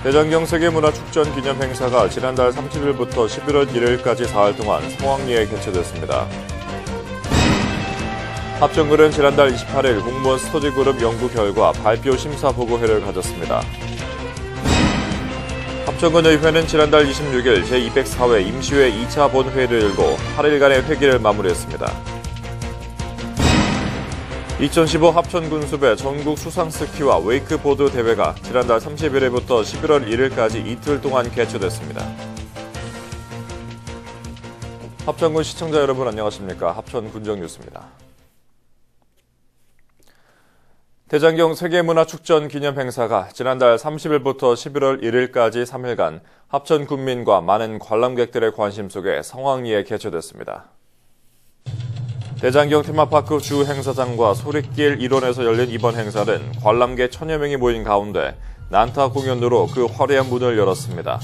대장경 세계문화축전 기념행사가 지난달 30일부터 11월 1일까지 4일 동안 성황리에 개최됐습니다. 합정군은 지난달 28일 공무원 스터디그룹 연구 결과 발표 심사 보고회를 가졌습니다. 합정군의회는 지난달 26일 제204회 임시회 2차 본회의를 열고 8일간의 회기를 마무리했습니다. 2015 합천군수배 전국 수상스키와 웨이크보드 대회가 지난달 31일부터 11월 1일까지 이틀 동안 개최됐습니다. 합천군 시청자 여러분 안녕하십니까? 합천군정 뉴스입니다. 대장경 세계문화축전 기념행사가 지난달 30일부터 11월 1일까지 3일간 합천 군민과 많은 관람객들의 관심 속에 성황리에 개최됐습니다. 대장경 테마파크 주 행사장과 소리길 일원에서 열린 이번 행사는 관람객 1000여 명이 모인 가운데 난타 공연으로 그 화려한 문을 열었습니다.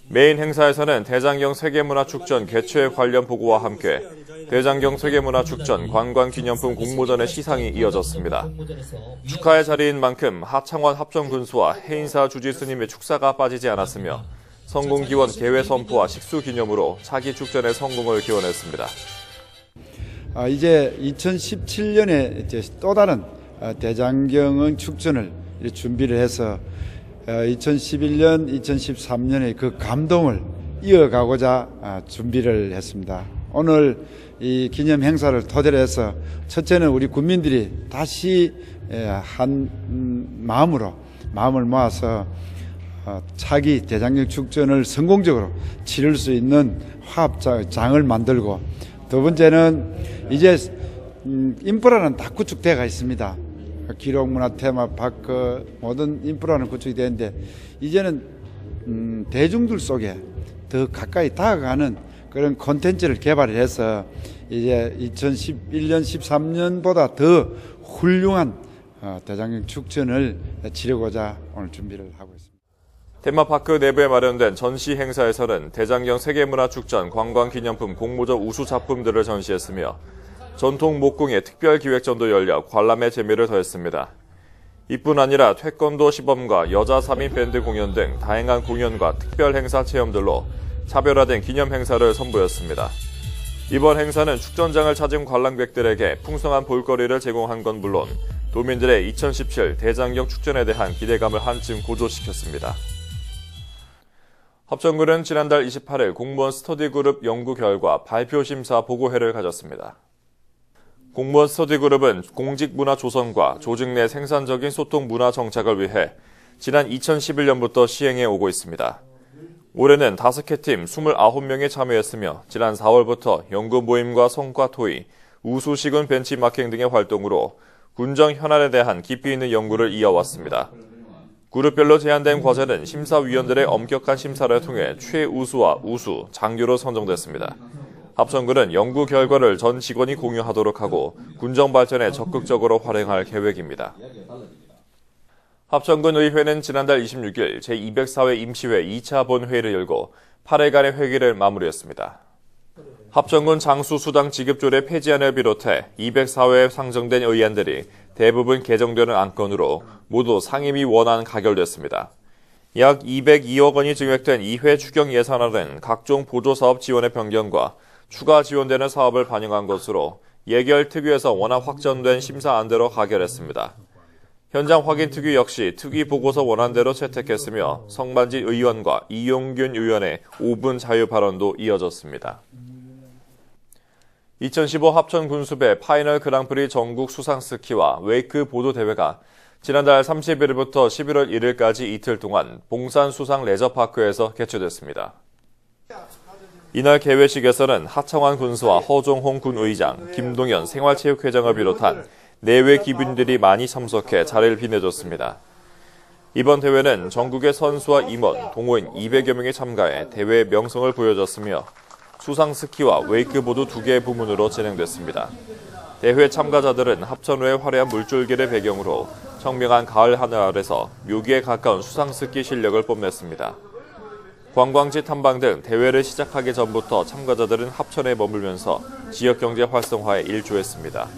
메인 행사에서는 대장경 세계문화축전 개최 관련 보고와 함께 대장경 세계문화축전 관광기념품 공모전의 시상이 이어졌습니다. 축하의 자리인 만큼 하창원 합정군수와 해인사 주지스님의 축사가 빠지지 않았으며 성공기원 개회 선포와 식수 기념으로 차기 축전의 성공을 기원했습니다. 이제 2017년에 이제 또 다른 대장경은 축전을 준비를 해서 2011년, 2013년의 그 감동을 이어가고자 준비를 했습니다. 오늘 이 기념 행사를 토대로 해서 첫째는 우리 국민들이 다시 한 마음을 모아서 차기 대장경 축전을 성공적으로 치를 수 있는 화합장을 만들고, 두 번째는 이제 인프라는 다 구축되어 있습니다. 기록문화 테마파크 모든 인프라는 구축이 되는데 이제는 대중들 속에 더 가까이 다가가는 그런 콘텐츠를 개발해서 이제 2011년, 13년보다 더 훌륭한 대장경 축전을 치르고자 오늘 준비를 하고 있습니다. 테마파크 내부에 마련된 전시 행사에서는 대장경 세계문화축전 관광기념품 공모전 우수 작품들을 전시했으며 전통 목공의 특별기획전도 열려 관람의 재미를 더했습니다. 이뿐 아니라 태권도 시범과 여자 3인 밴드 공연 등 다양한 공연과 특별 행사 체험들로 차별화된 기념 행사를 선보였습니다. 이번 행사는 축전장을 찾은 관람객들에게 풍성한 볼거리를 제공한 건 물론 도민들의 2017 대장경 축전에 대한 기대감을 한층 고조시켰습니다. 합정군은 지난달 28일 공무원 스터디그룹 연구 결과 발표 심사 보고회를 가졌습니다. 공무원 스터디그룹은 공직문화 조성과 조직 내 생산적인 소통 문화 정착을 위해 지난 2011년부터 시행해 오고 있습니다. 올해는 5개 팀 29명이 참여했으며 지난 4월부터 연구 모임과 성과 토의, 우수 시군 벤치마킹 등의 활동으로 군정 현안에 대한 깊이 있는 연구를 이어왔습니다. 그룹별로 제한된 과제는 심사위원들의 엄격한 심사를 통해 최우수와 우수, 장교로 선정됐습니다. 합천군은 연구 결과를 전 직원이 공유하도록 하고 군정 발전에 적극적으로 활용할 계획입니다. 합천군 의회는 지난달 26일 제204회 임시회 2차 본회의를 열고 8일간의 회기를 마무리했습니다. 합천군 장수수당 지급조례 폐지안을 비롯해 204회에 상정된 의안들이 대부분 개정되는 안건으로 모두 상임위 원안 가결됐습니다. 약 202억 원이 증액된 2회 추경 예산안은 각종 보조사업 지원의 변경과 추가 지원되는 사업을 반영한 것으로 예결 특위에서 원안 확정된 심사안대로 가결했습니다. 현장 확인 특위 역시 특위 보고서 원안대로 채택했으며 성만진 의원과 이용균 의원의 5분 자유 발언도 이어졌습니다. 2015 합천군수배 파이널 그랑프리 전국 수상스키와 웨이크보드 대회가 지난달 30일부터 11월 1일까지 이틀 동안 봉산 수상 레저파크에서 개최됐습니다. 이날 개회식에서는 하창환 군수와 허종홍 군의장, 김동연 생활체육회장을 비롯한 내외 기빈들이 많이 참석해 자리를 빛내줬습니다. 이번 대회는 전국의 선수와 임원, 동호인 200여 명이 참가해 대회의 명성을 보여줬으며 수상 스키와 웨이크보드 2개의 부문으로 진행됐습니다. 대회 참가자들은 합천호의 화려한 물줄기를 배경으로 청명한 가을 하늘 아래서 묘기에 가까운 수상 스키 실력을 뽐냈습니다. 관광지 탐방 등 대회를 시작하기 전부터 참가자들은 합천에 머물면서 지역경제 활성화에 일조했습니다.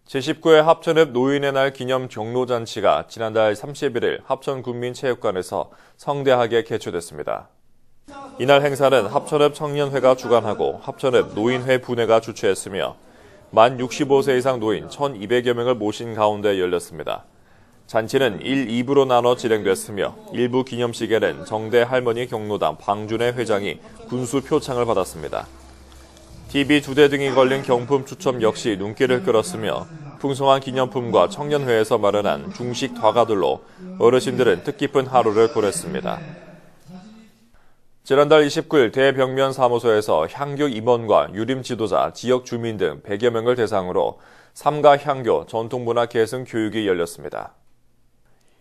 제19회 합천읍 노인의 날 기념 경로잔치가 지난달 31일 합천군민체육관에서 성대하게 개최됐습니다. 이날 행사는 합천읍 청년회가 주관하고 합천읍 노인회 분회가 주최했으며 만 65세 이상 노인 1,200여 명을 모신 가운데 열렸습니다. 잔치는 1, 2부로 나눠 진행됐으며 일부 기념식에는 정대 할머니 경로당 방준혜 회장이 군수 표창을 받았습니다. TV 2대 등이 걸린 경품 추첨 역시 눈길을 끌었으며 풍성한 기념품과 청년회에서 마련한 중식 다가들로 어르신들은 뜻깊은 하루를 보냈습니다. 지난달 29일 대벽면 사무소에서 향교 임원과 유림 지도자, 지역 주민 등 100여 명을 대상으로 삼가 향교 전통문화 계승 교육이 열렸습니다.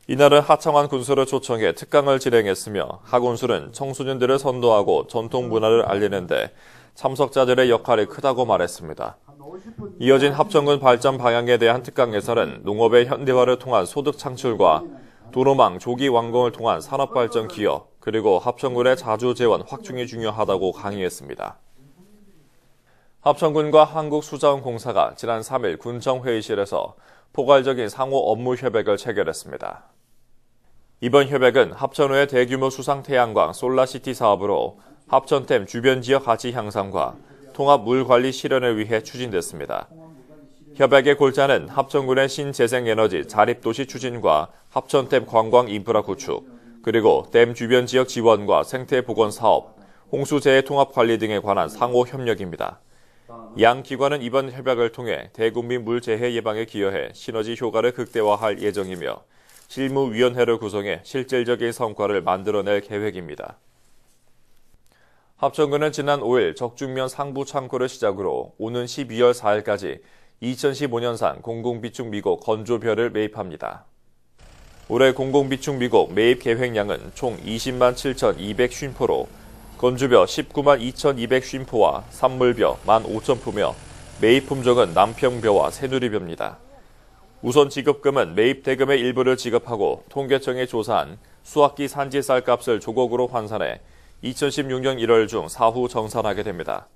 이날은 하창환 군수를 초청해 특강을 진행했으며 하 군수는 청소년들을 선도하고 전통문화를 알리는 데 참석자들의 역할이 크다고 말했습니다. 이어진 합천군 발전 방향에 대한 특강에서는 농업의 현대화를 통한 소득 창출과 도로망 조기 완공을 통한 산업발전 기여, 그리고 합천군의 자주 재원 확충이 중요하다고 강의했습니다. 합천군과 한국수자원공사가 지난 3일 군청회의실에서 포괄적인 상호 업무 협약을 체결했습니다. 이번 협약은 합천호의 대규모 수상 태양광 솔라시티 사업으로 합천댐 주변 지역 가치 향상과 통합 물관리 실현을 위해 추진됐습니다. 협약의 골자는 합천군의 신재생에너지 자립도시 추진과 합천댐 관광 인프라 구축, 그리고 댐 주변 지역 지원과 생태보건 사업, 홍수재해 통합 관리 등에 관한 상호 협력입니다. 양 기관은 이번 협약을 통해 대국민 물재해 예방에 기여해 시너지 효과를 극대화할 예정이며 실무위원회를 구성해 실질적인 성과를 만들어낼 계획입니다. 합천군은 지난 5일 적중면 상부 창고를 시작으로 오는 12월 4일까지 2015년산 공공비축 미국 건조별을 매입합니다. 올해 공공비축 미국 매입 계획량은 총 20만 7,250포로 건조벼 19만 2,250포와 산물벼 15,000포며 매입 품종은 남평벼와 새누리벼입니다. 우선 지급금은 매입 대금의 일부를 지급하고 통계청이 조사한 수확기 산지 쌀값을 조곡으로 환산해 2016년 1월 중 사후 정산하게 됩니다.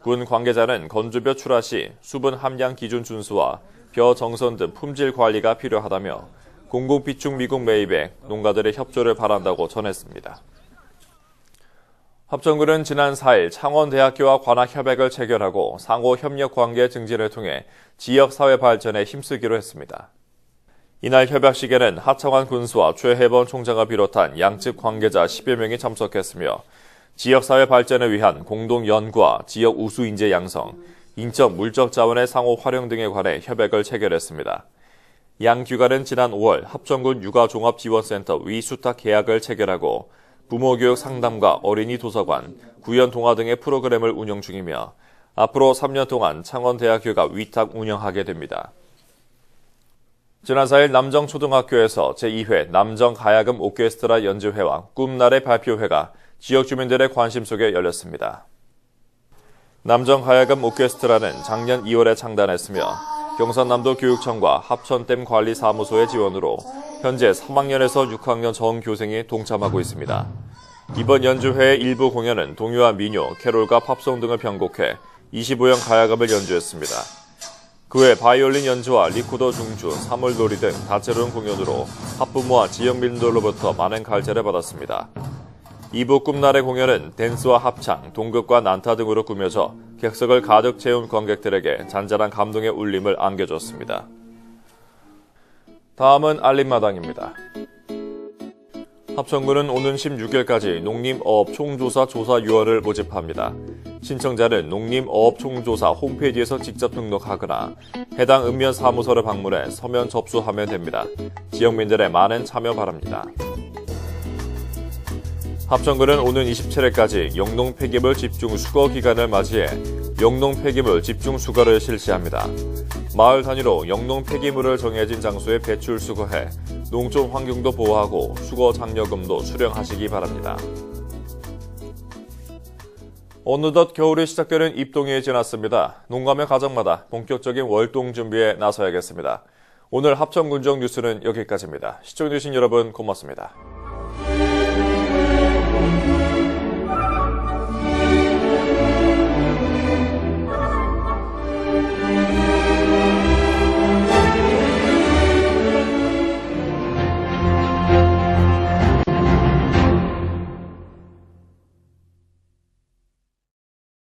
군 관계자는 건조벼 출하 시 수분 함량 기준 준수와 벼 정선 등 품질 관리가 필요하다며 공공비축 미국 매입에 농가들의 협조를 바란다고 전했습니다. 합천군은 지난 4일 창원대학교와 관악협약을 체결하고 상호 협력 관계 증진을 통해 지역사회 발전에 힘쓰기로 했습니다. 이날 협약식에는 하창환 군수와 최혜범 총장을 비롯한 양측 관계자 10여 명이 참석했으며 지역사회 발전을 위한 공동 연구와 지역 우수 인재 양성, 인적 물적 자원의 상호 활용 등에 관해 협약을 체결했습니다. 양 기관은 지난 5월 합천군 육아종합지원센터 위수탁 계약을 체결하고 부모교육 상담과 어린이 도서관, 구연 동화 등의 프로그램을 운영 중이며 앞으로 3년 동안 창원대학교가 위탁 운영하게 됩니다. 지난 4일 남정초등학교에서 제2회 남정가야금 오케스트라 연주회와 꿈날의 발표회가 지역 주민들의 관심 속에 열렸습니다. 남정가야금 오케스트라는 작년 2월에 창단했으며 경상남도 교육청과 합천댐 관리사무소의 지원으로 현재 3학년에서 6학년 전교생이 동참하고 있습니다. 이번 연주회의 일부 공연은 동요와 민요, 캐롤과 팝송 등을 편곡해 25형 가야금을 연주했습니다. 그 외 바이올린 연주와 리코더 중주, 사물놀이 등 다채로운 공연으로 학부모와 지역민들로부터 많은 갈채를 받았습니다. 2부 꿈날의 공연은 댄스와 합창, 동극과 난타 등으로 꾸며져 객석을 가득 채운 관객들에게 잔잔한 감동의 울림을 안겨줬습니다. 다음은 알림마당입니다. 합천군은 오는 16일까지 농림어업 총조사 조사 유언을 모집합니다. 신청자는 농림어업총조사 홈페이지에서 직접 등록하거나 해당 읍면 사무소를 방문해 서면 접수하면 됩니다. 지역민들의 많은 참여 바랍니다. 합천군은 오는 27일까지 영농 폐기물 집중 수거 기간을 맞이해 영농 폐기물 집중 수거를 실시합니다. 마을 단위로 영농 폐기물을 정해진 장소에 배출 수거해 농촌 환경도 보호하고 수거 장려금도 수령하시기 바랍니다. 어느덧 겨울이 시작되는 입동이 지났습니다. 농가며 가정마다 본격적인 월동 준비에 나서야겠습니다. 오늘 합천군정 뉴스는 여기까지입니다. 시청해주신 여러분 고맙습니다.